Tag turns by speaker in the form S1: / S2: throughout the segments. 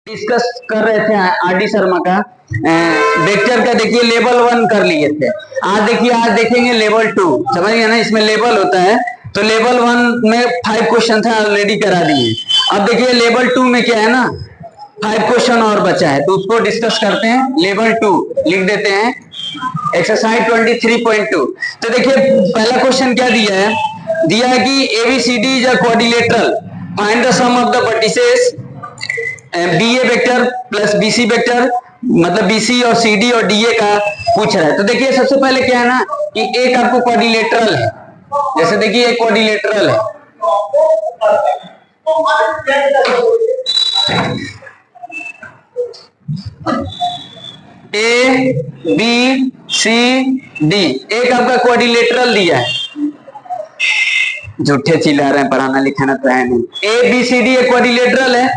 S1: Discuss कर रहे थे आरडी शर्मा का वेक्टर का। देखिए लेवल 1 कर लिए थे, आज देखिए आज देखेंगे लेवल 2। समझ गए ना, इसमें लेवल होता है। तो लेवल 1 में 5 क्वेश्चन था, ऑलरेडी करा दिए। अब देखिए लेवल 2 में क्या है ना, 5 क्वेश्चन और बचा है, तो उसको डिस्कस करते हैं। लेवल 2 लिख देते हैं, एक्सरसाइज 23.2। तो देखिए पहला क्वेश्चन क्या दिया है, दिया है कि A B C D is a quadrilateral, find the sum of the vertices B A vector plus B C vector, मतलब बी सी और सी डी और डी ए का पूछ रहा है। तो देखिए सबसे पहले क्या है ना कि एक आपको क्वाड्रिलेटरल है, जैसे देखिए एक क्वाड्रिलेटरल है, ए बी सी डी, एक आपका क्वाड्रिलेटरल दिया है। झूठे चिल्ला रहे हैं, पढ़ाना लिखाना तो है नहीं। ए बी सी डी एक क्वाड्रिलेटरल है,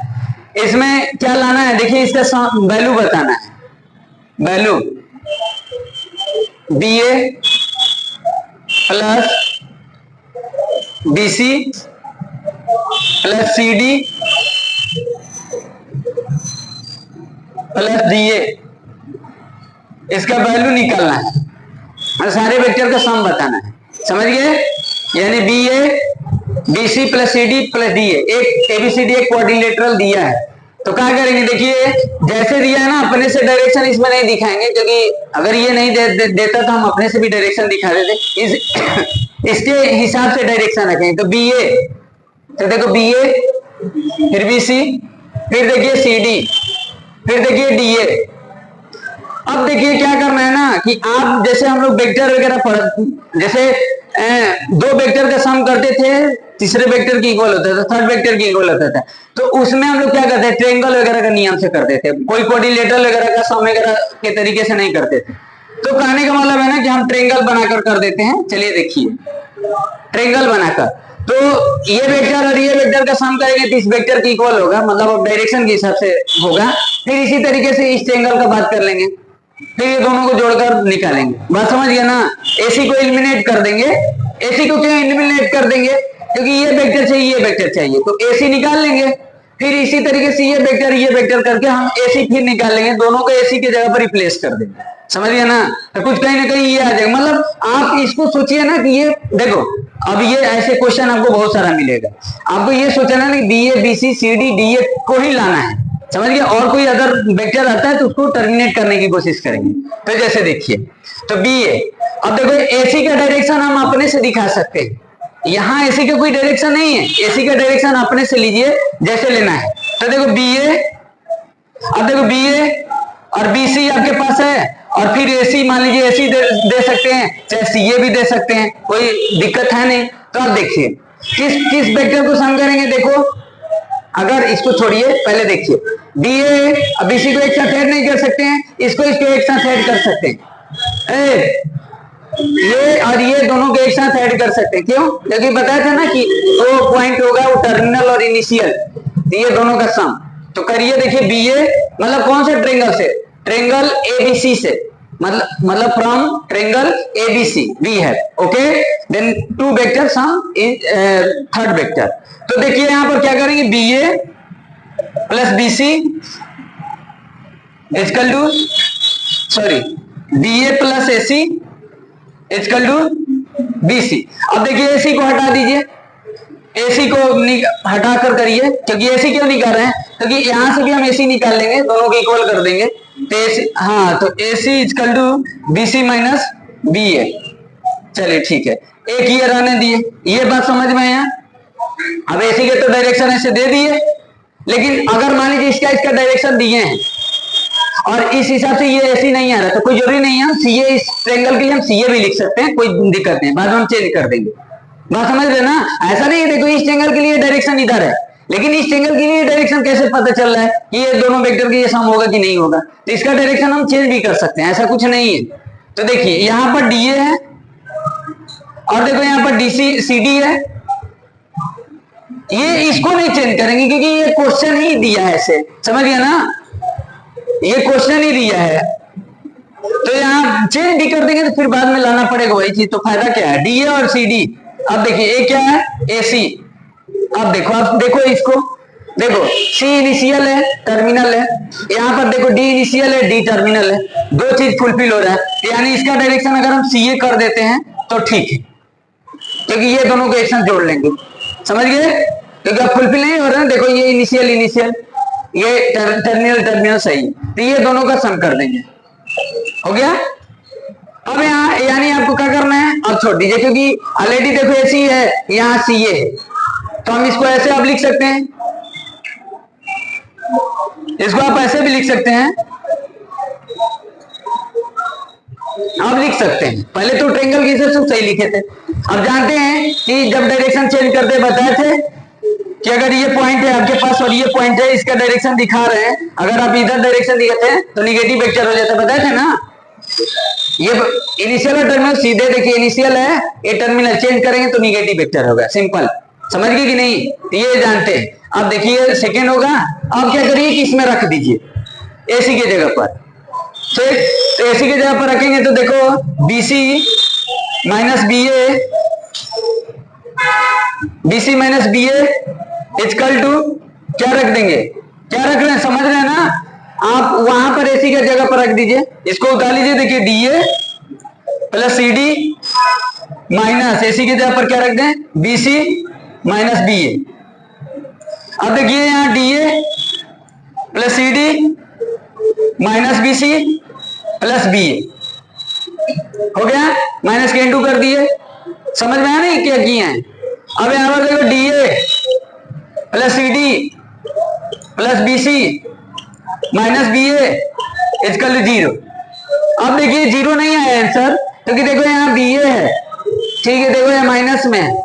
S1: इसमें क्या लाना है, देखिए इसका वैल्यू बताना है। Value B A plus B C plus C D plus D A, इसका वैल्यू निकालना है और सारे वेक्टर का सम बताना है। समझ गए, यानी B A B C plus C D plus D A, एक एबीसीडी एक क्वाड्रिलेटरल दिया है। तो क्या करेंगे, देखिए जैसे दिया है ना, अपने से डायरेक्शन इसमें नहीं दिखाएंगे, क्योंकि अगर ये नहीं देता तो हम अपने से भी डायरेक्शन दिखा देते। इसके हिसाब से डायरेक्शन रखेंगे। तो बी ए, तो देखो बी ए, फिर बी सी, फिर देखिए सी डी, फिर देखिए डी ए। अब देखिए क्या करना है ना कि आप जैसे हम लोग वेक्टर वगैरह पढ़, जैसे दो वेक्टर का सम करते थे, तीसरे वेक्टर की इक्वल होता था, थर्ड वेक्टर की इक्वल होता था, तो उसमें हम लोग क्या करते हैं, ट्रायंगल वगैरह का नियम से करते थे, कोई क्वाड्रिलेटरल वगैरह का सम वगैरह के तरीके से नहीं करते थे। तो कहने का मतलब है ना कि हम ट्रायंगल बनाकर कर देते हैं। चलिए देखिए, ट्रायंगल बनाकर, तो ये वेक्टर और ये वेक्टर का सम करेंगे तो इस वेक्टर की इक्वल होगा, मतलब डायरेक्शन के हिसाब से होगा। फिर इसी तरीके से इस ट्रायंगल का बात कर लेंगे, फिर ये दोनों को जोड़कर निकालेंगे। बात समझ गया ना, एसी को एलिमिनेट कर देंगे। एसी को क्यों एलिमिनेट कर देंगे, क्योंकि ये वेक्टर चाहिए, ये वेक्टर चाहिए, तो एसी निकाल लेंगे। फिर इसी तरीके से ये वेक्टर करके हम एसी फिर निकाल लेंगे, दोनों को एसी की जगह पर रिप्लेस कर देंगे। समझ गया ना, तो कुछ कहीं ना कहीं ये आ जाएगा। मतलब आप इसको सोचिए ना कि ये देखो, अब ये ऐसे क्वेश्चन आपको बहुत सारा मिलेगा, आपको ये सोचना ना कि B A B C C D D A को ही लाना है। समझ गया, और कोई अगर वेक्टर आता है तो उसको टर्मिनेट करने की कोशिश करेंगे। तो जैसे देखिए, तो बी ए, अब देखो एसी का डायरेक्शन हम अपने से दिखा सकते हैं, यहाँ एसी का कोई डायरेक्शन नहीं है, एसी का डायरेक्शन अपने से लीजिए जैसे लेना है। तो देखो बी ए, अब देखो बी ए और बी सी आपके पास है, और फिर एसी मान लीजिए एसी दे सकते हैं, चाहे सी ए भी दे सकते हैं, कोई दिक्कत है नहीं। तो आप देखिए किस वेक्टर को सम करेंगे। देखो अगर इसको छोड़िए, पहले देखिए बी ए और बी सी को एक साथ ऐड नहीं कर सकते हैं, इसको एक साथ ऐड कर सकते हैं, ये और ये दोनों को एक साथ ऐड कर सकते हैं। क्यों, क्योंकि बताया था ना कि दो पॉइंट होगा वो टर्मिनल और इनिशियल, ये दोनों का सम। तो करिए, देखिए बी ए मतलब कौन से ट्रायंगल से, ट्रायंगल एबीसी से, मतलब from triangle A B C we have, okay, then two vector sum in third vector. तो देखिए यहां पर क्या करेंगे, B A plus B C equal to, sorry, B A plus A C equal to B C. अब देखिए एसी को हटा दीजिए, एसी को हटाकर करिए, क्योंकि एसी क्यों निकाल रहे हैं, क्योंकि यहां से भी हम एसी निकाल लेंगे, दोनों को इक्वल कर देंगे। तो एसी, हाँ, तो AC equal to B C minus B A. चलिए ठीक है, एक ये रहने दिए, ये बात समझ में आया। अब एसी के तो डायरेक्शन ऐसे दे दिए, लेकिन अगर मान लीजिए इसका डायरेक्शन दिए हैं और इस हिसाब से ये एसी नहीं आ रहा, तो कोई जरूरी नहीं है हम सीए, इस ट्रायंगल के लिए हम सीए भी लिख सकते हैं, कोई दिक्कत नहीं, बाद में हम चेंज कर देंगे। बात समझ रहे ना, ऐसा नहीं है। देखो इस ट्रायंगल के लिए डायरेक्शन इधर है, लेकिन इस ट्रायंगल के लिए डायरेक्शन कैसे पता चल रहा है कि ये दोनों वेक्टर के ये सम होगा कि नहीं होगा, तो इसका डायरेक्शन हम चेंज भी कर सकते हैं, ऐसा कुछ नहीं है। तो देखिए यहां पर डीए है, और देखो यहां पर डीसी सी डी है, ये इसको नहीं चेंज करेंगे क्योंकि ये क्वेश्चन ही दिया है ऐसे। समझ गया ना, ये क्वेश्चन ही दिया है, तो यहाँ चेंज भी कर देंगे तो फिर बाद में लाना पड़ेगा वही चीज। तो फायदा क्या है, डी ए और सी डी। अब देखिए ये क्या है, ए सी। अब देखो इसको, देखो सी इनिशियल है, टर्मिनल है, यहाँ पर देखो डी इनिशियल है, डी टर्मिनल है, दो चीज फुलफिल हो रहा है, यानी इसका डायरेक्शन अगर हम सी ए कर देते हैं तो ठीक है, क्योंकि ये दोनों को एक साथ जोड़ लेंगे, समझ गए, क्योंकि अब फुलफिल नहीं हो रहा है, देखो ये इनिशियल इनिशियल, ये टर्मिनल टर्मिनल सही, तो ये दोनों का सम कर देंगे, हो गया। अब यहाँ यानी आपको क्या करना है, अब छोड़ दीजिए, क्योंकि ऑलरेडी देखो ऐसी है, यहाँ सी ए है, तो हम इसको ऐसे अब लिख सकते हैं, इसको आप ऐसे भी लिख सकते हैं, आप लिख सकते हैं, पहले तो ट्रायंगल के हिसाब से सही लिखे थे। अब जानते हैं कि जब डायरेक्शन चेंज करते बताए थे कि अगर ये पॉइंट है आपके पास और ये पॉइंट है, इसका डायरेक्शन दिखा रहे हैं, अगर आप इधर डायरेक्शन दिखाते हैं तो निगेटिव वेक्टर हो जाता है, बताए थे ना। ये इनिशियल और टर्मिनल सीधे देखिए, इनिशियल है, ये टर्मिनल चेंज करेंगे तो निगेटिव वेक्टर होगा, सिंपल, समझ गए कि नहीं, ये जानते हैं। अब देखिए सेकेंड होगा, अब क्या करिए कि इसमें रख दीजिए एसी की जगह पर, ठीक, तो एसी की जगह पर रखेंगे तो देखो B C minus B A, B C minus B A equal to क्या रख देंगे, क्या रख रहे हैं, समझ रहे हैं ना, आप वहां पर एसी की जगह पर रख दीजिए, इसको उतार लीजिए, देखिए D A plus C D minus A C की जगह पर क्या रख दें, बीसी माइनस बी ए। अब देखिए यहाँ D A plus C D minus B C plus B A, हो गया, माइनस के इंटू कर दिए, समझ में आया नहीं क्या किए हैं। अब यहाँ पर देखो D A plus C D plus B C minus B A equal to zero. अब देखिए जीरो नहीं आया आंसर, क्योंकि देखो यहाँ बी ए है, ठीक है, देखो यहाँ माइनस में,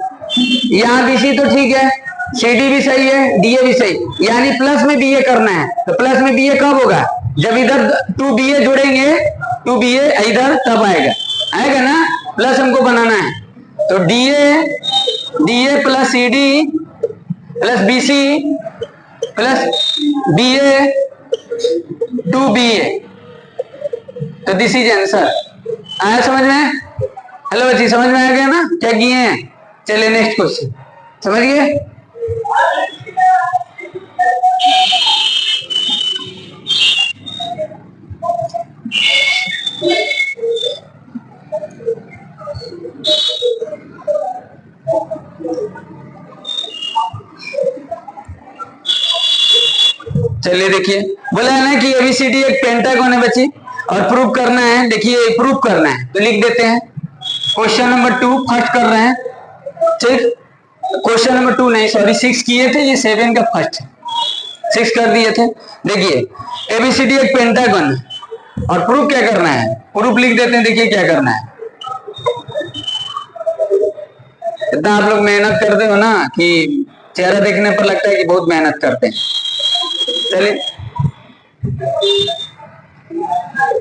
S1: यहाँ बी सी तो ठीक है, सी डी भी सही है, डी ए भी सही, यानी प्लस में बी ए करना है, तो प्लस में बी ए कब होगा, जब इधर टू बी ए जोड़ेंगे, टू बी ए इधर तब आएगा, आएगा ना, प्लस हमको बनाना है, तो D A plus C D plus B C plus B A to B A, तो दिस इज आंसर। आया समझ में, हेलो बच्ची समझ में आ गया ना क्या किए हैं। चलिए नेक्स्ट क्वेश्चन, समझ गए। चलिए देखिए, बोला है ना कि एबीसीडी एक पेंटागन है बच्ची, और प्रूव करना है, देखिए प्रूव करना है तो लिख देते हैं, क्वेश्चन नंबर 2 फर्स्ट कर रहे हैं, ठीक, क्वेश्चन नंबर 2 नहीं सॉरी 6 किए थे, ये 7 का फर्स्ट है, 6 कर दिए थे। देखिए एबीसीडी एक पेंटागन है और प्रूफ क्या करना है, प्रूफ लिख देते हैं, देखिए क्या करना है। इतना आप लोग मेहनत करते हो ना कि चेहरा देखने पर लगता है कि बहुत मेहनत करते हैं। चलिए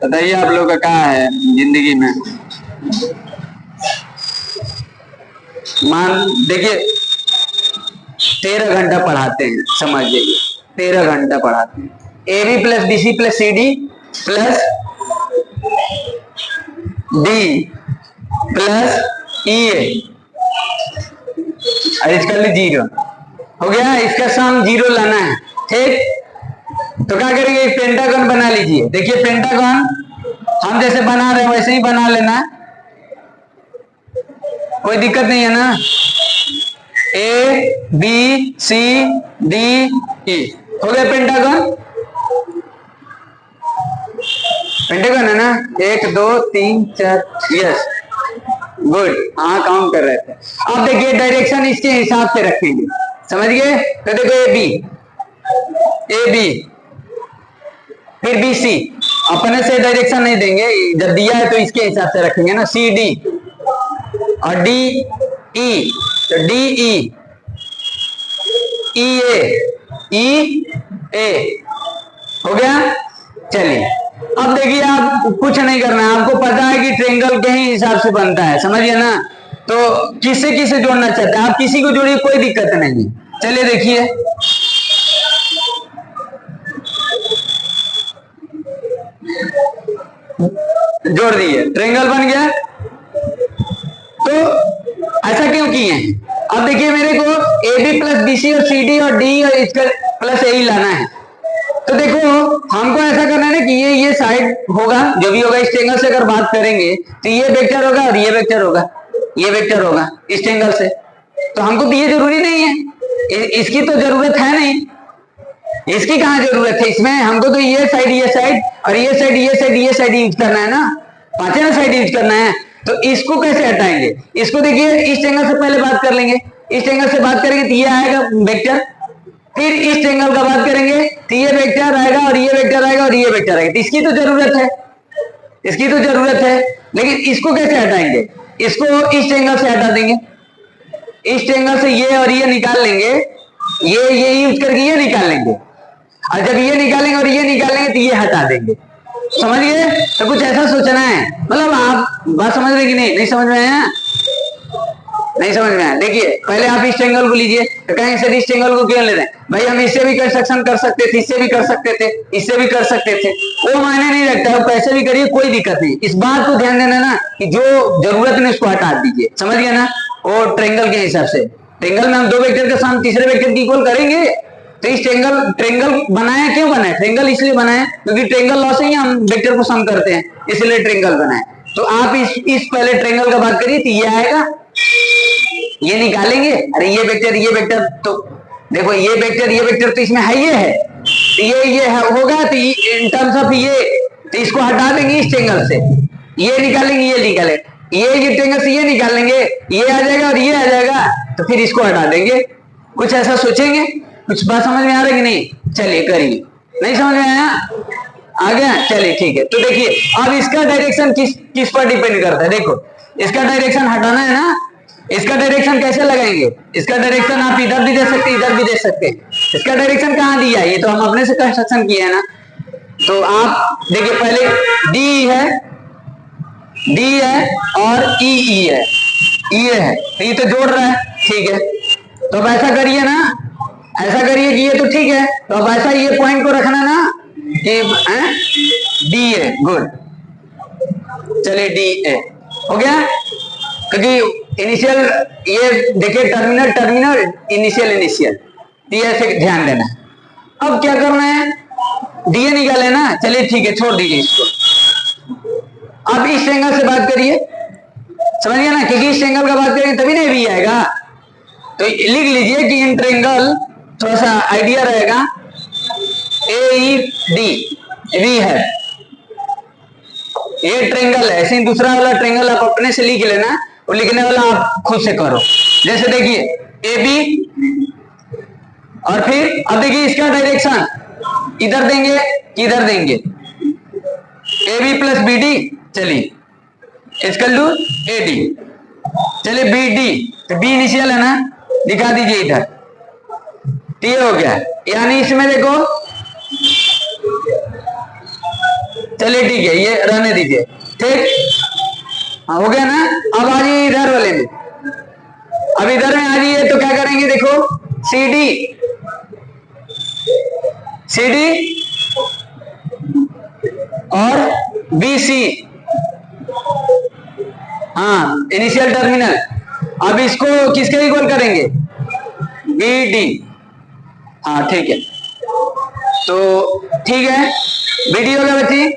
S1: बताइए आप लोग का क्या है जिंदगी में। मान देखिए 13 घंटा पढ़ाते हैं, समझ जाइए 13 घंटा पढ़ाते हैं, A B plus B C plus C D plus D plus E A और इसका लिए 0 हो गया, इसका सम 0 लाना है, ठीक। तो क्या करेंगे, एक पेंटागन बना लीजिए। देखिए पेंटागन हम जैसे बना रहे हैं वैसे ही बना लेना, कोई दिक्कत नहीं है ना। ए बी सी डी ई हो गया पेंटागन, पेंटागन है ना, 1 2 3 4, यस गुड, हाँ काउंट कर रहे थे। अब देखिए डायरेक्शन इसके हिसाब से रखेंगे, समझ गए। तो देखो ए बी फिर बी सी, अपने से डायरेक्शन नहीं देंगे, जब दिया है तो इसके हिसाब से रखेंगे ना। सी डी और डी ई, तो डी ई ई ए हो गया। चलिए अब देखिए, आप कुछ नहीं करना है, आपको पता है कि ट्रायंगल के ही हिसाब से बनता है, समझिए ना। तो किसे किसे जोड़ना चाहते हैं आप, किसी को जोड़िए, कोई दिक्कत नहीं है। चलिए देखिए जोड़ दिए, ट्रायंगल बन गया। तो ऐसा क्यों किए हैं, अब देखिए मेरे को A B plus B C और सी डी और डी और इसका प्लस ए ही लाना है। तो देखो हमको ऐसा करना है ना कि ये साइड होगा, जो भी होगा इस एंगल से अगर बात करेंगे तो ये वेक्टर होगा और ये वेक्टर होगा, ये वेक्टर होगा इस एंगल से। तो हमको तो ये जरूरी नहीं है, इसकी तो जरूरत है नहीं, इसकी कहाँ जरूरत है इसमें। हमको तो ये साइड और ये साइड यूज करना है ना, पांचों साइड यूज करना है। तो इसको कैसे हटाएंगे, इसको देखिए इस एंगल से पहले बात कर लेंगे, इस एंगल से बात करेंगे तो ये आएगा वेक्टर, फिर इस एंगल का बात करेंगे तो ये वेक्टर आएगा और ये वेक्टर आएगा और ये वेक्टर आएगा। तो इसकी तो जरूरत है, इसकी तो जरूरत है, लेकिन इसको कैसे हटाएंगे, इसको इस एंगल से हटा देंगे, इस एंगल से ये और ये निकाल लेंगे, ये यूज करके ये निकाल लेंगे, और जब ये निकालेंगे और ये निकालेंगे तो ये हटा देंगे। समझ गए। तो कुछ ऐसा सोचना है, मतलब आप बात समझ रहे कि नहीं समझ में आया, नहीं समझ में आया। देखिए पहले आप इस एंगल को लीजिए, तो कहेंगे सर इस एंगल को क्यों ले रहे हैं भाई, हम इससे भी कंस्ट्रक्शन कर सकते थे, इससे भी कर सकते थे, इससे भी कर सकते थे, वो मायने नहीं रखता है, कैसे भी करिए कोई दिक्कत नहीं। इस बात को ध्यान देना ना कि जो जरूरत नहीं उसको हटा दीजिए, समझ गया ना। और ट्रेंगल के हिसाब से, ट्रेंगल में हम दो वेक्टर के साथ तीसरे वेक्टर की इक्वल करेंगे। तो इस ट्रेंगल बनाया क्यों बनाया, ट्रेंगल इसलिए बनाया क्योंकि ट्रेंगल लॉ से ही हम वेक्टर को सम करते हैं, इसलिए ट्रेंगल बनाए। तो आप इस पहले ट्रेंगल का बात करिए तो ये आएगा, ये निकालेंगे, अरे ये वेक्टर, तो देखो ये वेक्टर तो इसमें है, ये है, तो ये है होगा, तो इन टर्म्स ऑफ ये, तो इसको हटा देंगे इस एंगल से, ये निकालेंगे, ये एंगल से ये निकाल लेंगे, ये आ जाएगा और ये आ जाएगा, तो फिर इसको हटा देंगे। कुछ ऐसा सोचेंगे, कुछ बात समझ में आ रहा है कि नहीं। चलिए करिए, नहीं समझ में आया, आ गया, चलिए ठीक है। तो देखिए अब इसका डायरेक्शन किस पर डिपेंड करता है। देखो इसका डायरेक्शन हटाना है ना, इसका डायरेक्शन कैसे लगाएंगे, इसका डायरेक्शन आप इधर भी दे सकते, इधर भी दे सकते। इसका डायरेक्शन कहाँ दिया है, ये तो हम अपने से कंस्ट्रक्शन किया है ना। तो आप देखिए पहले डी है और ई है, है तो ये तो जोड़ रहा है, ठीक है। तो अब ऐसा करिए ना, ऐसा करिए कि ये तो ठीक है, तो अब ऐसा ये पॉइंट को रखना ना कि डी है, गुड, चलिए डी ए हो गया। क्योंकि इनिशियल ये देखिए टर्मिनल इनिशियल ये ऐसे ध्यान देना है। अब क्या करना है, डी ए निकाले ना, चलिए ठीक है, छोड़ दीजिए इसको। अब इस एंगल से बात करिए, समझ गया ना, क्योंकि इस एंगल का बात करेंगे तभी नहीं भी आएगा। तो लिख लीजिए कि इन ट्रेंगल, थोड़ा सा आइडिया रहेगा, AED वी है, ये ट्रेंगल है, ऐसे दूसरा वाला ट्रेंगल आप अपने से लिख लेना, और लिखने वाला आप खुद से करो। जैसे देखिए AB, और फिर अब देखिए इसका डायरेक्शन इधर देंगे कि इधर देंगे, AB प्लस BD, चलिए इसका लू AD, चलिए BD, तो B इनिशियल है ना, दिखा दीजिए इधर, ये हो गया। यानी इसमें देखो, चलिए ठीक है, ये रहने दीजिए, ठीक, हाँ हो गया ना। अब आ जाइए इधर वाले में, अब इधर में आ जाइए, तो क्या करेंगे देखो, CD और BC, हाँ इनिशियल टर्मिनल। अब इसको किसके इक्वल करेंगे, BD, हाँ ठीक है, तो ठीक है, BD हो गया बच्ची,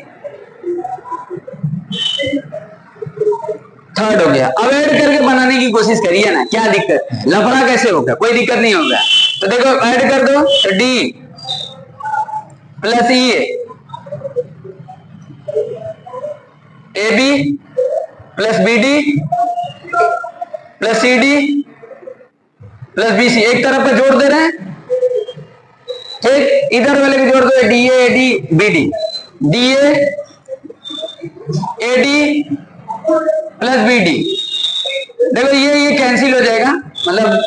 S1: थर्ड हो गया। अब ऐड करके बनाने की कोशिश करिए ना, क्या दिक्कत, लफड़ा कैसे होगा, कोई दिक्कत नहीं होगा। तो देखो ऐड कर दो, तो D plus E, AB plus BD plus CD plus BC, एक तरफ का जोड़ दे रहे हैं, ठीक, इधर वाले भी जोड़ दो, DA AD BD, DA AD plus BD। देखो ये कैंसिल हो जाएगा, मतलब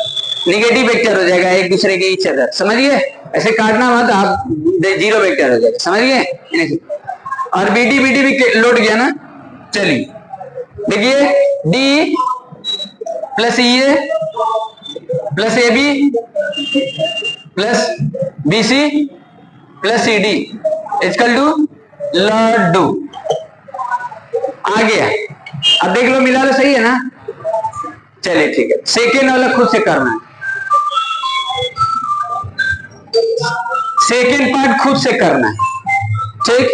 S1: निगेटिव वेक्टर हो जाएगा एक दूसरे के इच अदर, समझिए, ऐसे काटना मत आप, जीरो वेक्टर हो जाएगा, समझिए। और BD भी लोड गया ना, चलिए देखिए D plus EA plus AB plus BC plus CD equal to लड्डू, आ गया। अब देख लो मिला तो सही है ना, चलिए ठीक है। सेकेंड वाला खुद से करना है। सेकेंड पार्ट खुद से करना है, ठीक।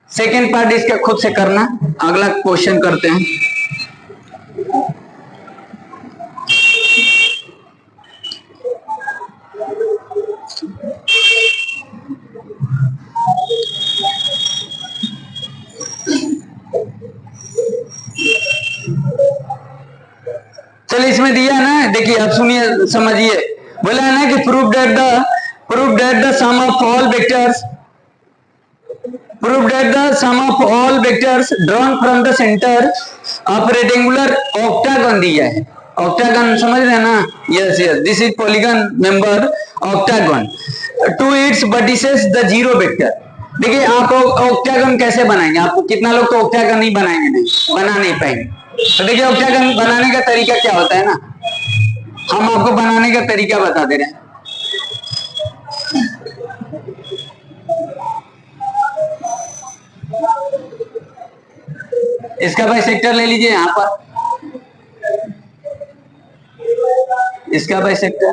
S1: सेकेंड पार्ट इसका खुद से करना। अगला क्वेश्चन करते हैं। चलिए इसमें दिया है ना, देखिए अब सुनिए समझिए। बोला है ना कि prove that the sum of all vectors prove that the sum of all vectors drawn from the center of rectangular octagon दिया है। octagon समझ रहे हैं ना? yes yes, this is polygon member octagon to its vertices the zero vector। देखिए आप octagon कैसे बनाएंगे? आप कितना लोग तो octagon नहीं बनाएंगे, नहीं बना नहीं पाएंगे। तो देखिए octagon बनाने का तरीका क्या होता है ना, हम आपको बनाने का तरीका बता दे रहे हैं। इसका बाइसेक्टर ले लीजिए यहां पर, इसका बाइसेक्टर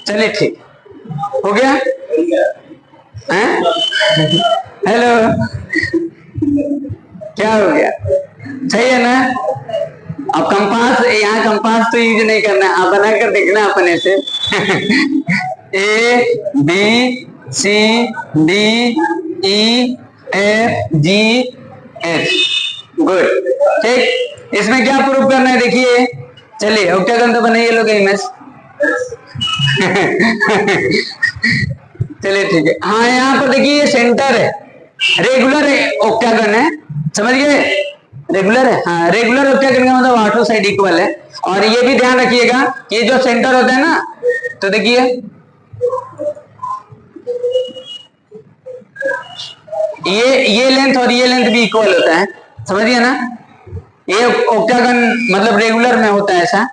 S1: चलिए ठीक हो गया। हेलो क्या हो गया? सही है ना? अब कंपास, यहाँ कंपास तो यूज नहीं करना, आप बना कर देखना अपने से। A B C D E F G H, good, ठीक। इसमें क्या प्रूफ करना है देखिए। चलिए ऑक्टागन तो बनाइए लोग इमेज। चलिए ठीक है। हाँ यहाँ पर देखिए ये सेंटर है, रेगुलर है, ऑक्टागन है, समझ गए? रेगुलर है, हाँ रेगुलर ऑक्टागन का मतलब आठों साइड इक्वल है। और ये भी ध्यान रखिएगा कि जो सेंटर होता है ना, तो देखिए ये लेंथ और ये लेंथ भी इक्वल होता है, समझिए ना? ये ऑक्टागन मतलब रेगुलर में होता है ऐसा,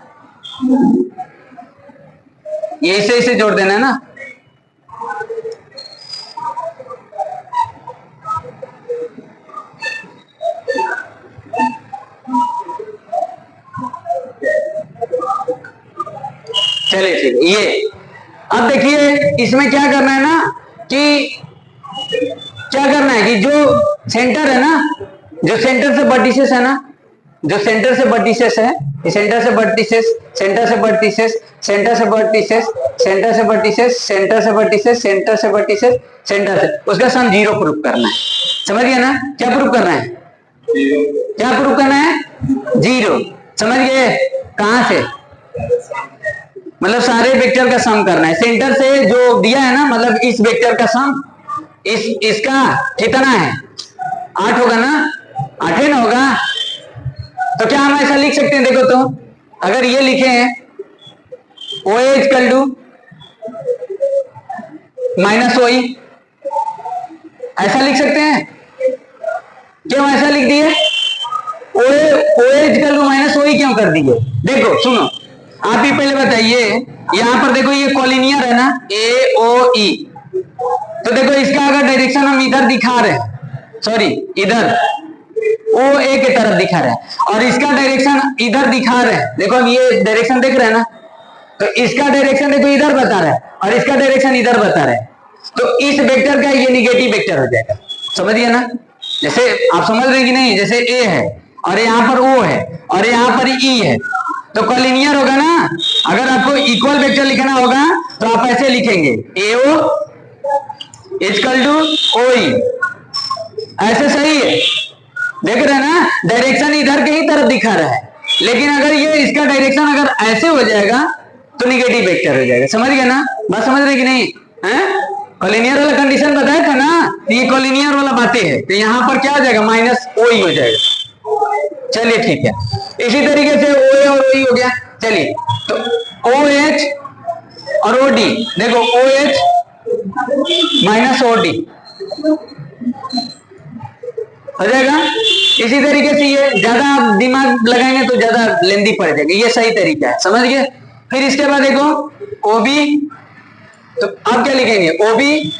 S1: ये इसे जोड़ देना है ना। चलिए ठीक है। ये अब देखिए इसमें क्या करना है ना कि क्या करना है कि जो सेंटर है ना, जो सेंटर से वर्टिसेस है ना, जो सेंटर से वर्टिसेस है, सेंटर से वर्टिसेस, सेंटर से वर्टिसेस, सेंटर से वर्टिसेस, सेंटर से वर्टिसेस, सेंटर से वर्टिसेस, सेंटर से वर्टिसेस, सेंटर से, उसका सम जीरो प्रूफ करना है, समझ गए ना? क्या प्रूफ करना है? क्या प्रूफ करना है? जीरो, समझ गए? कहां से? मतलब सारे वेक्टर का सम करना है। सेंटर से जो दिया है ना, मतलब इस वेक्टर का सम इसका कितना है? 8 होगा ना? 8 ही ना होगा? तो क्या हम ऐसा लिख सकते हैं? देखो तो अगर ये लिखे हैं O equal to minus O, ऐसा लिख सकते हैं? क्यों ऐसा लिख दिए? O equal to minus O क्यों कर दिए? देखो सुनो, आप ही पहले बताइए, यहां पर देखो ये कॉलिनियर है ना, ए ओ ई, तो देखो इसका अगर डायरेक्शन हम इधर दिखा रहे हैं, सॉरी इधर ओ ए के तरफ दिखा रहा है और इसका डायरेक्शन इधर दिखा रहे हैं, देखो अब ये डायरेक्शन देख रहे हैं ना, तो इसका डायरेक्शन देखो इधर बता रहा है और इसका डायरेक्शन इधर बता रहा है, तो इस वेक्टर का ये निगेटिव वेक्टर हो जाएगा, समझिए ना? जैसे आप समझ रहे हैं कि नहीं? जैसे ए है और यहाँ पर ओ है और यहाँ पर ई है, तो कॉलिनियर होगा ना। अगर आपको इक्वल वेक्टर लिखना होगा तो आप ऐसे लिखेंगे, ए ओ इक्वल टू ओ ई, ऐसे सही है? देख रहे हैं ना, डायरेक्शन इधर के ही तरफ दिखा रहा है, लेकिन अगर ये इसका डायरेक्शन अगर ऐसे हो जाएगा तो निगेटिव वेक्टर हो जाएगा, समझ गए ना? बात समझ रहे कि नहीं? कॉलिनियर वाला कंडीशन बताया था ना, ये कॉलिनियर वाला बातें है, तो यहाँ पर क्या हो जाएगा, माइनस ओ ही हो जाएगा। चलिए ठीक है, इसी तरीके से ओ ए और ओ हो गया। चलिए तो ओ एच और ओ डी, देखो O H minus O D हो जाएगा। इसी तरीके से ये ज्यादा आप दिमाग लगाएंगे तो ज्यादा लेंदी पड़ जाएगी, ये सही तरीका है, समझ गए। फिर इसके बाद देखो ओ बी, तो आप क्या लिखेंगे, O B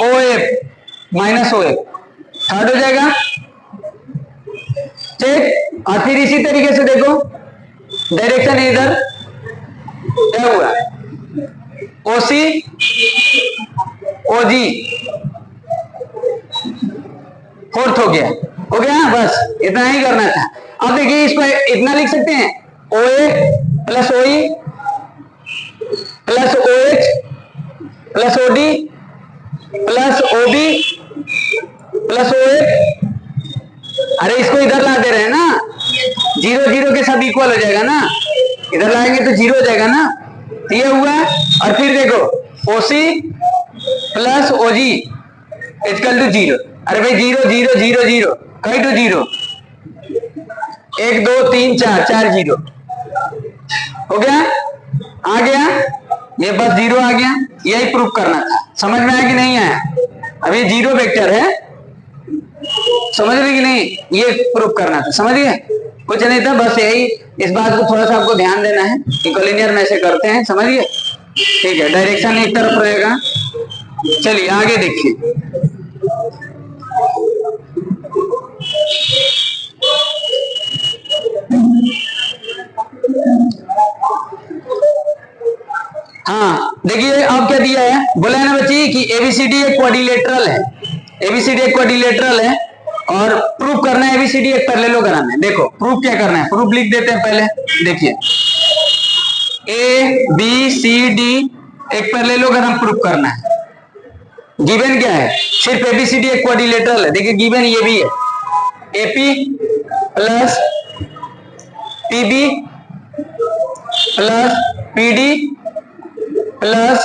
S1: O F minus O F, third हो जाएगा, ठीक। और फिर इसी तरीके से देखो डायरेक्शन इधर क्या हुआ, ओ सी ओ जी, फोर्थ हो गया, बस इतना ही करना था। अब देखिए इसको इतना लिख सकते हैं, O A plus O E plus O H plus O D plus O B plus O F. अरे इसको इधर ला दे रहे हैं ना, जीरो जीरो के सब इक्वल हो जाएगा ना, इधर लाएंगे तो जीरो हो जाएगा ना, तो ये हुआ। और फिर देखो O C plus O G equal to zero. अरे भाई जीरो जीरो जीरो जीरो कहीं टू जीरो, 1 2 3 4 4 जीरो हो गया, आ गया, ये बस जीरो आ गया, यही प्रूफ करना था। समझ में आया कि नहीं आया, अभी जीरो वेक्टर है, समझ रहे कि नहीं, ये प्रूफ करना था, समझ गए, कुछ नहीं था, बस यही, इस बात को थोड़ा सा आपको ध्यान देना है कि कॉलिनियर में ऐसे करते हैं, समझ गए, ठीक है। डायरेक्शन एक तरफ रहेगा। चलिए आगे देखिए, हाँ देखिए अब क्या दिया है, बोला है ना बच्ची कि एबीसीडी एक क्वाड्रिलेटरल है, एबीसीडी एक क्वाड्रिलेटरल है और प्रूफ करना है एबीसीडी एक पैरेललोग्राम है। देखो प्रूफ क्या करना है, प्रूफ लिख देते हैं पहले, देखिए ए बी सी डी एक पैरेललोग्राम प्रूफ करना है। गिवन क्या है, सिर्फ एबीसीडी एक क्वाड्रिलेटरल है, देखिए गिवन ये भी है, A P plus PB plus PD plus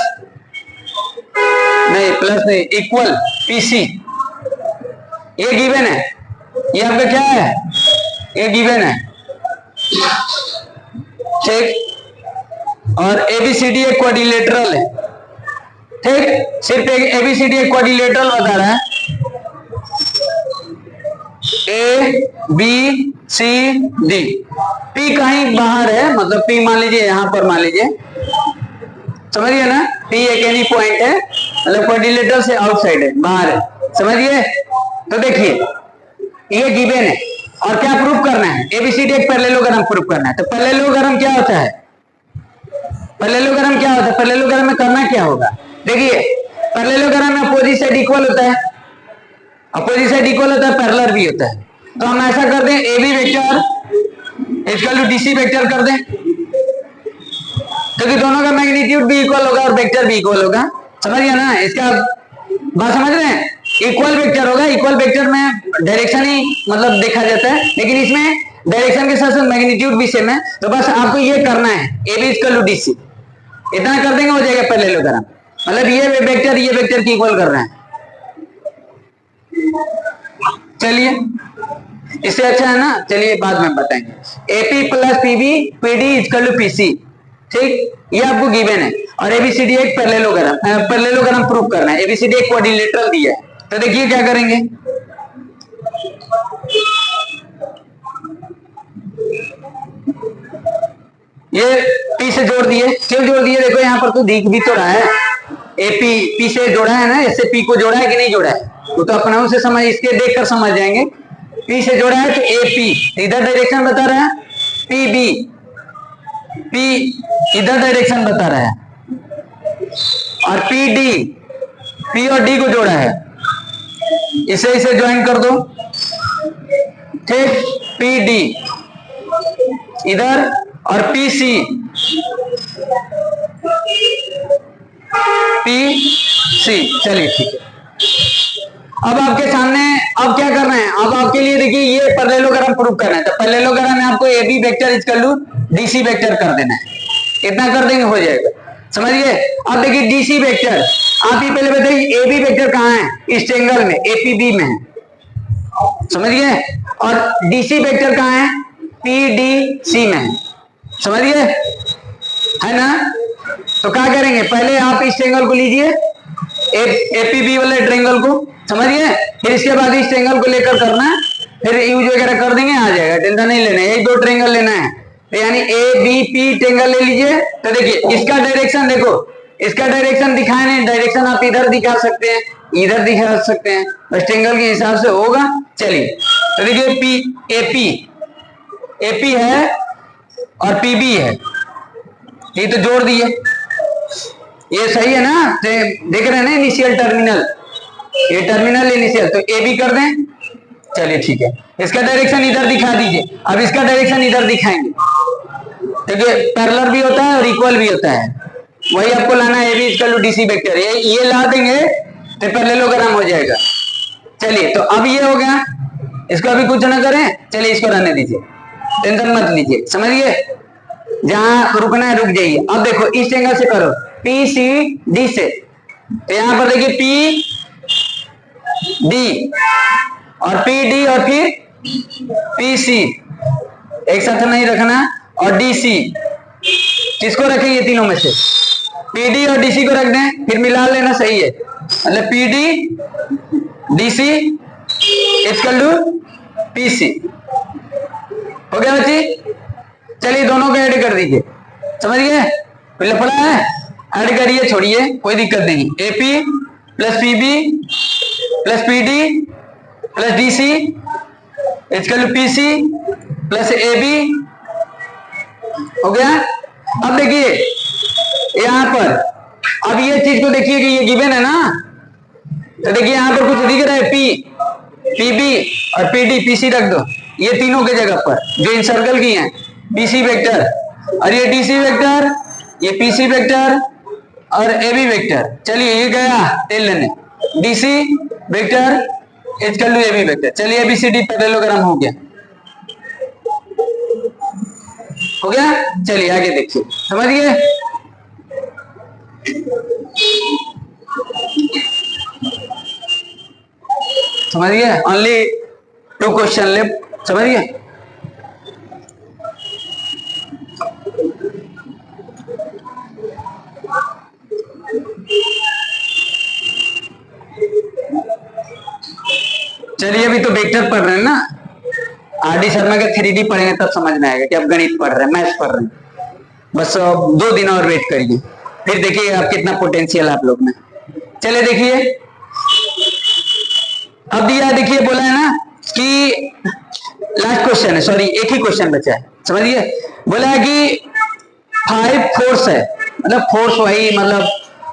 S1: नहीं इक्वल पीसी, ये गिवन है, ये आपका क्या है, ये गिवन है, ठीक। और एबीसीडी एक क्वाड्रिलेटरल है, ठीक, सिर्फ एक एबीसीडी एक क्वाड्रिलेटरल बता रहा है, A B C D, P कहीं बाहर है, मतलब पी मान लीजिए यहां पर मान लीजिए, समझिए ना, पी एक एनी पॉइंट है, मतलब क्वाड्रिलेटरल से आउटसाइड है, बाहर है, समझिए। तो देखिए ये गिवन है और क्या प्रूफ करना है, एबीसीडी एक पैरेललोग्राम प्रूफ करना है। तो पैरेललोग्राम क्या होता है, पैरेललोग्राम क्या होता है, पैरेललोग्राम में करना क्या होगा, देखिए पैरेललोग्राम में अपोजिट साइड इक्वल होता है, अपोजिट साइड इक्वल होता है, पैरेलल भी होता है। तो हम ऐसा कर दें, A B vector equal to DC vector कर दें, क्योंकि दोनों का मैग्नीट्यूड भी इक्वल होगा और वेक्टर भी इक्वल होगा, समझ गया ना, इसका बात समझ रहे हैं, इक्वल वेक्टर होगा, इक्वल वेक्टर में डायरेक्शन ही मतलब देखा जाता है, लेकिन इसमें डायरेक्शन के साथ साथ मैग्नीट्यूड भी सेम है। तो बस आपको ये करना है, A B equal to DC, इतना कर देंगे हो जाएगा पैरेललोग्राम, मतलब ये वेक्टर की इक्वल कर रहे हैं। चलिए इससे अच्छा है ना, चलिए बाद में बताएंगे, AP plus PB PD equal to PC, ठीक, ये आपको गिवन है। और एबीसीडी एक पैरेललोग्राम प्रूफ करना है, एबीसीडी एक क्वाड्रिलेटरल दिया है। तो देखिए क्या करेंगे, ये पी से जोड़ दिए, क्यों जोड़ दिए, देखो यहाँ पर तो दिख भी तो रहा है, एपी पी से जोड़ा है ना, इससे पी को जोड़ा है कि नहीं जोड़ा है, वो तो अपना से समझ, इसके देखकर समझ जाएंगे, पी से जोड़ा है तो एपी इधर डायरेक्शन बता रहा है, पीबी पी इधर डायरेक्शन बता रहा है, और पी डी पी और डी को जोड़ा है, इसे ज्वाइन कर दो, ठीक, पी डी इधर और पी सी पी सी, चलिए ठीक है। अब आपके सामने अब क्या करना है, अब आपके लिए देखिए ये पैरेललोग्राम प्रूफ करना है, तो पैरेललोग्राम में आपको A B vector equal to DC vector कर देना है, इतना कर देंगे हो जाएगा। समझ गए। अब देखिए डीसी वेक्टर, आप ही पहले बताइए एबी वेक्टर कहाँ है, इस ट्रायंगल में एपीबी में है, समझ गए। और डीसी वेक्टर कहाँ है, पीडीसी में है, समझ गए, है ना। तो क्या करेंगे, पहले आप इस ट्रायंगल को लीजिए, एपीबी वाले ट्रायंगल को, समझ गए। फिर इसके बाद इस ट्रायंगल को लेकर करना है, फिर यूज वगैरह कर देंगे, आ जाएगा, टेंशन नहीं लेना है। यही दो ट्रायंगल लेना है, तो यानी ए बी पी ट्रायंगल ले लीजिए। तो देखिए इसका डायरेक्शन देखो, इसका डायरेक्शन दिखाए नहीं, डायरेक्शन आप इधर दिखा सकते हैं, इधर दिखा सकते हैं, बस ट्रायंगल के हिसाब से होगा। चलिए तो देखिए पी एपी, एपी है और पीबी है, ये तो जोड़ दिए, ये सही है ना, देख रहे हैं ना इनिशियल टर्मिनल, ये टर्मिनल इनिशियल, तो ए बी कर दें। चलिए ठीक है, इसका डायरेक्शन इधर दिखा दीजिए, अब इसका डायरेक्शन इधर दिखाएंगे, देखिए पैरेलल भी होता है और इक्वल भी होता है, वही आपको लाना है, A B equal to DC vector, ये ला देंगे तो पैरेललोग्राम हो जाएगा। चलिए तो अब ये हो गया, इसको अभी कुछ ना करें, चलिए इसको रहने दीजिए, टेंशन मत लीजिए, समझिए, जहां रुकना है रुक जाइए। अब देखो इस एंगल से करो, पी सी डी से, तो यहां पर देखिए पी डी और पी डी और फिर पी सी, एक साथ नहीं रखना, और डी सी, किसको रखें, ये तीनों में से पी डी और डी सी को रख दें, फिर मिला लेना, सही है, मतलब P D D C equal to P C, हो गया बच्ची। चलिए दोनों को ऐड कर दीजिए, समझ गए, लफड़ा है, ऐड करिए, छोड़िए, कोई दिक्कत नहीं, AP plus PB plus PD plus DC equal to PC plus AB, हो गया। अब देखिए यहां पर, अब ये चीज को देखिए कि ये गिवन है ना, तो देखिए यहां पर कुछ दिख रहा है, पी पीबी और पीडी पीसी रख दो, ये तीनों के जगह पर जो इन सर्कल की हैं, पीसी वेक्टर, और ये डीसी वेक्टर, ये पीसी वेक्टर और एबी वेक्टर। चलिए ये गया तेल लेने, DC vector equal to AB vector, चलिए एबीसीडी पैरेललोग्राम हो गया, हो गया। चलिए आगे देखिए, समझ गए, समझ गए, ओनली 2 क्वेश्चन लेफ्ट, समझ गए। चलिए अभी तो वेक्टर पढ़ रहे हैं ना, आर.डी. शर्मा के 3D पढ़ेंगे तब समझ में आएगा कि आप गणित पढ़ रहे हैं, मैथ्स पढ़ रहे हैं, बस 2 दिन और वेट करिए, फिर देखिए आप कितना पोटेंशियल आप लोग में। चलिए देखिए, अब दिया, देखिए बोला है ना कि लास्ट क्वेश्चन है, सॉरी एक ही क्वेश्चन बचा है, समझिए, बोला है कि 5 फोर्स है, मतलब फोर्स वही, मतलब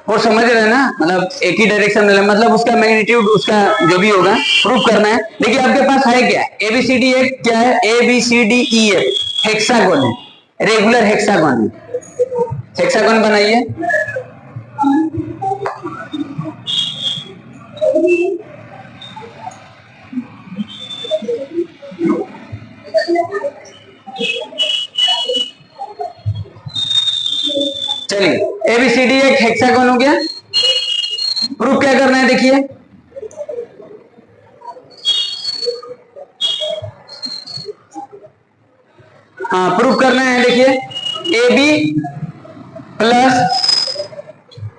S1: फोर्स समझ रहे हैं ना, मतलब एक ही डायरेक्शन में, मतलब उसका मैग्नीट्यूड, उसका जो भी होगा प्रूफ करना है। देखिए आपके पास है क्या, एबीसीडी एक क्या है, ABCDEF हेक्सागोन है, रेगुलर हेक्सागोन है, हेक्सागोन बनाइए, चलिए एबीसीडी एक हेक्सागोन हो गया, प्रूफ क्या करना है, देखिए हाँ प्रूफ करना है, देखिए A B plus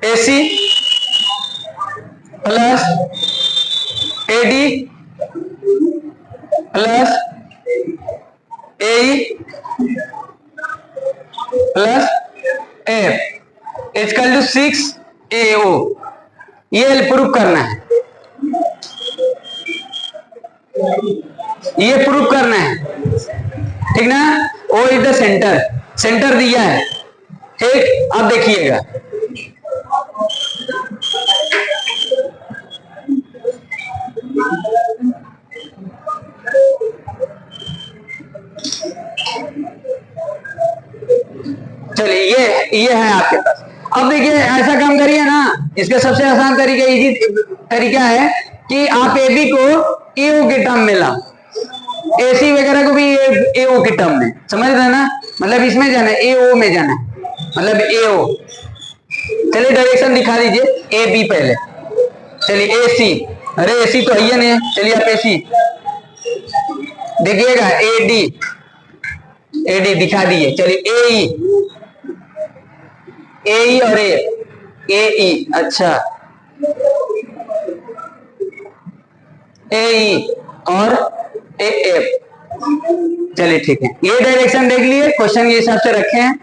S1: A C plus A D plus A plus F equal to 6AO, ये प्रूफ करना है, ये प्रूफ करना है, ठीक ना। O is the centre, centre दिया है, ठीक। अब देखिएगा, चलिए ये है आपके पास। अब देखिए ऐसा काम करिए ना, इसका सबसे आसान तरीका, इजी तरीका है कि आप ए बी को AO के टर्म में लाओ, AC वगैरह को भी AO के टर्म में, समझ रहे ना, मतलब इसमें जाना है, AO में जाना है, मतलब AO, चलिए डायरेक्शन दिखा दीजिए, ए बी पहले, चलिए ए सी, अरे ए सी तो है ही नहीं है, चलिए आप ए सी देखिएगा, ए डी दिखा दिए, चलिए ए ई और ए ई, अच्छा ए ई और ए एफ, चलिए ठीक है, ये डायरेक्शन देख लिए, क्वेश्चन ये हिसाब से रखे हैं।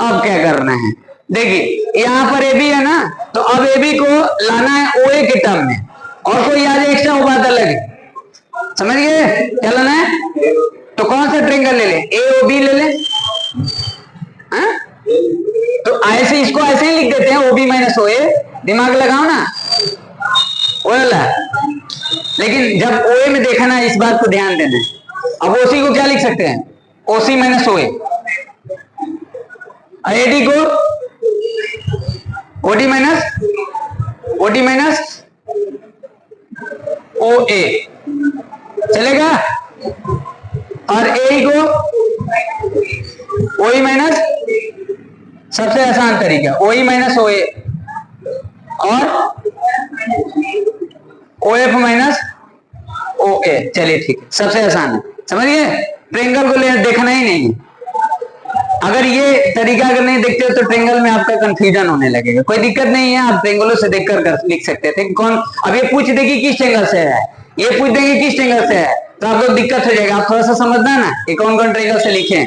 S1: अब क्या करना है, देखिए यहाँ पर ए बी है ना, तो अब ए बी को लाना है ओ ए के टर्म में, और कोई आ जाए एक्स्ट्रा वो बात अलग है, समझ गए क्या लाना है। तो कौन सा ट्रेंगल ले लें, ए ओ बी ले लें, तो ऐसे इसको ऐसे ही लिख देते हैं, ओ बी माइनस ओ ए, दिमाग लगाओ ना, ओ वाला। लेकिन जब ओ ए में देखा ना, इस बात को ध्यान देना है। अब ओसी को क्या लिख सकते हैं, ओसी माइनस ओ ए, एडी को ओडी माइनस ओ ए, चलेगा। और ए को ओ ई माइनस, सबसे आसान तरीका ओ ई माइनस ओ ए, और ओ एफ माइनस ओ ए, चलिए ठीक है, सबसे आसान है, समझिए। ट्रेंगल को देखना ही नहीं है, अगर ये तरीका अगर नहीं देखते हो तो ट्रेंगल में आपका कंफ्यूजन होने लगेगा। कोई दिक्कत नहीं है, आप ट्रेंगलों से देखकर लिख सकते थे कौन। अब ये पूछ देगी किस ट्रेंगल से है, ये पूछ देंगे किस ट्रेंगल से है, तो आपको दिक्कत हो जाएगा। आप थोड़ा सा समझना ना, ये कौन कौन ट्रेंगल से लिखे हैं,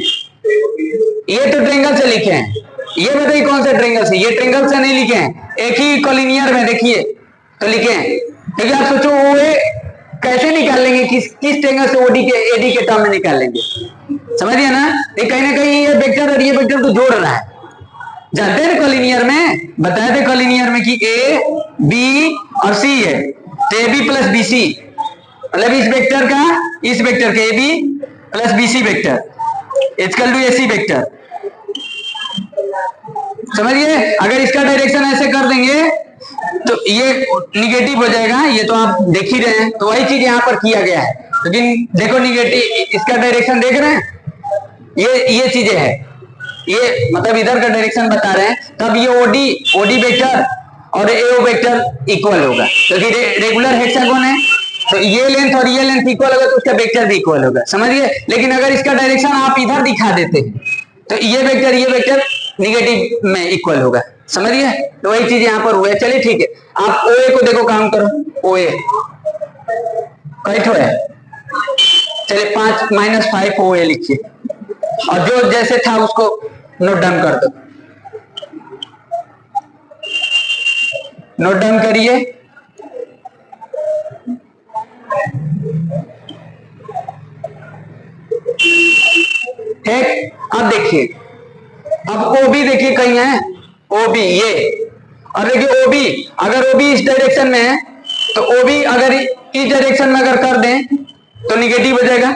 S1: ये तो ट्रेंगल से लिखे हैं, ये बताइए कौन से ट्रेंगल से, ये ट्रेंगल से नहीं लिखे हैं, एक ही कॉलिनियर में देखिए तो लिखे हैं। क्योंकि आप सोचो वो कैसे निकाल लेंगे, किस ट्रेंगल से ओडी के एडी के टर्म में निकाल लेंगे, समझिए ना। ये कहीं ना कहीं ये वेक्टर और ये वेक्टर तो जोड़ रहा है, जानते हैं कॉलिनियर में बताए थे, कॉलिनियर में कि ए बी और सी है, तो A B plus B C, मतलब इस वेक्टर के A B plus B C vector equal to A C vector, समझिए। अगर इसका डायरेक्शन ऐसे कर देंगे तो ये निगेटिव हो जाएगा, ये तो आप देख ही रहे हैं, तो वही चीज यहाँ पर किया गया है। लेकिन देखो निगेटिव, इसका डायरेक्शन देख रहे हैं, ये चीजें है, ये मतलब इधर का डायरेक्शन बता रहे हैं, तब ये ओडी वेक्टर और एओ वेक्टर इक्वल होगा, क्योंकि रेगुलर हेक्सागोन है, तो ये लेंथ और ये लेंथ इक्वल होगा, तो उसका वेक्टर भी इक्वल होगा, समझिए। लेकिन अगर इसका डायरेक्शन आप इधर दिखा देते हैं तो ये वेक्टर निगेटिव में इक्वल होगा, समझिए। तो वही चीज यहाँ पर हुआ है। चलिए ठीक है, आप ओ ए को देखो, काम करो, ओ ए कैसे है, चलिए 5 - 5 ओ ए लिखिए, और जो जैसे था उसको नोट डाउन कर दो, नोट डाउन करिए। ठीक, अब देखिए, अब ओबी देखिए कहीं है, ओबी ये, और देखिए ओबी, अगर ओबी इस डायरेक्शन में है तो ओबी अगर इस डायरेक्शन में अगर कर दें तो निगेटिव हो जाएगा,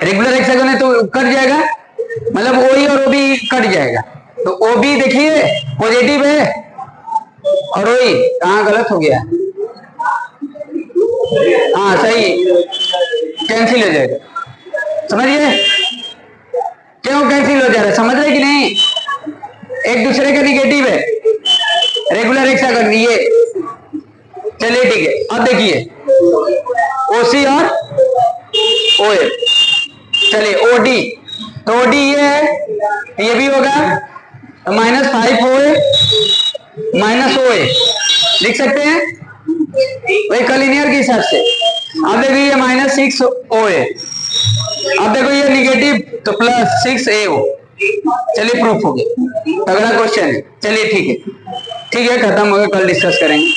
S1: रेगुलर हेक्सागोन है तो कट जाएगा, मतलब ओई और ओबी कट जाएगा, तो ओबी देखिए पॉजिटिव है और ओई कहां गलत हो गया, हाँ सही, कैंसिल हो जाएगा, समझिए। क्यों कैंसिल हो जा रहा है, समझ रहे कि नहीं, एक दूसरे का निगेटिव है, रेगुलर हेक्सागोन ये, चलिए ठीक है। अब देखिए ओसी और ओए, चलिए ओडी, तो ओडी ये है, ये भी होगा, तो -5 ओए माइनस ओए लिख सकते हैं, वही कॉलिनियर के हिसाब से। अब देखिए ये -6 ओए, अब देखो ये निगेटिव तो +6 AO, चलिए प्रूफ हो गया, अगला क्वेश्चन है। चलिए ठीक है, खत्म हो गया, कल डिस्कस करेंगे।